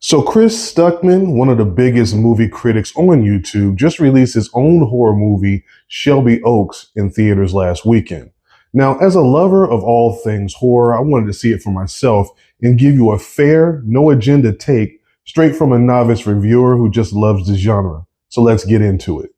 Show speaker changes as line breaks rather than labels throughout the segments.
So Chris Stuckmann, one of the biggest movie critics on YouTube, just released his own horror movie, Shelby Oaks, in theaters last weekend. Now, as a lover of all things horror, I wanted to see it for myself and give you a fair, no agenda take straight from a novice reviewer who just loves the genre. So let's get into it.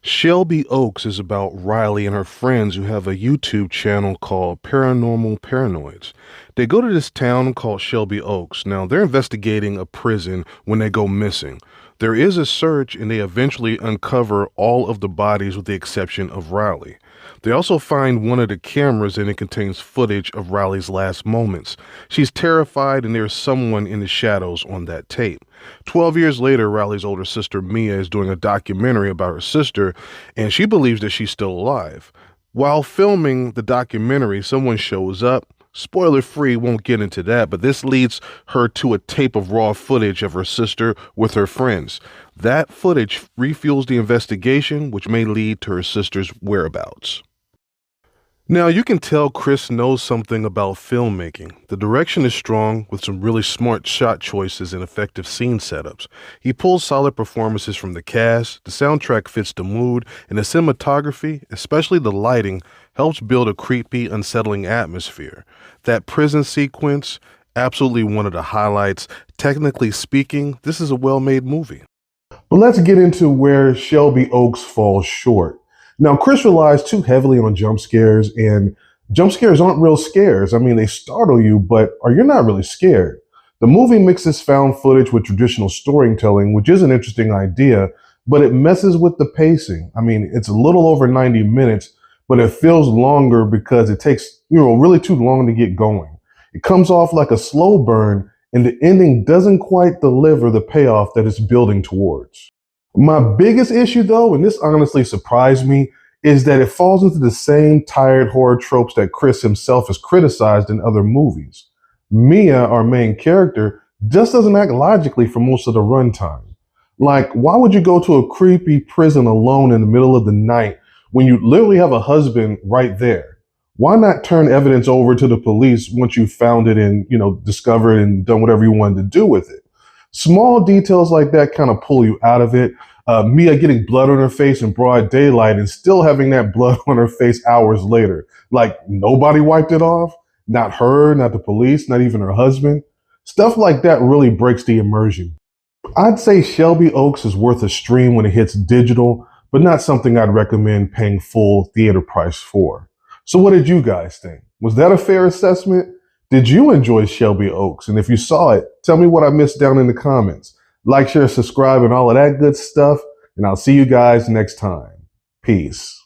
Shelby Oaks is about Riley and her friends who have a YouTube channel called Paranormal Paranoids. They go to this town called Shelby Oaks. Now, they're investigating a prison when they go missing. There is a search and they eventually uncover all of the bodies with the exception of Riley. They also find one of the cameras and it contains footage of Riley's last moments. She's terrified and there's someone in the shadows on that tape. 12 years later, Riley's older sister Mia is doing a documentary about her sister and she believes that she's still alive. While filming the documentary, someone shows up. Spoiler free, won't get into that, but this leads her to a tape of raw footage of her sister with her friends. That footage refuels the investigation, which may lead to her sister's whereabouts. Now, you can tell Chris knows something about filmmaking. The direction is strong with some really smart shot choices and effective scene setups. He pulls solid performances from the cast, the soundtrack fits the mood, and the cinematography, especially the lighting, helps build a creepy, unsettling atmosphere. That prison sequence, absolutely one of the highlights. Technically speaking, this is a well-made movie. But let's get into where Shelby Oaks falls short. Now, Chris relies too heavily on jump scares, and jump scares aren't real scares. I mean, they startle you, but you're not really scared. The movie mixes found footage with traditional storytelling, which is an interesting idea, but it messes with the pacing. I mean, it's a little over 90 minutes, but it feels longer because it takes, really too long to get going. It comes off like a slow burn, and the ending doesn't quite deliver the payoff that it's building towards. My biggest issue, though, and this honestly surprised me, is that it falls into the same tired horror tropes that Chris himself has criticized in other movies. Mia, our main character, just doesn't act logically for most of the runtime. Like, why would you go to a creepy prison alone in the middle of the night when you literally have a husband right there? Why not turn evidence over to the police once you found it and, discovered and done whatever you wanted to do with it? Small details like that kind of pull you out of it. Mia getting blood on her face in broad daylight and still having that blood on her face hours later. Like nobody wiped it off. Not her, not the police, not even her husband. Stuff like that really breaks the immersion. I'd say Shelby Oaks is worth a stream when it hits digital, but not something I'd recommend paying full theater price for. So what did you guys think? Was that a fair assessment? Did you enjoy Shelby Oaks? And if you saw it, tell me what I missed down in the comments. Like, share, subscribe, and all of that good stuff. And I'll see you guys next time. Peace.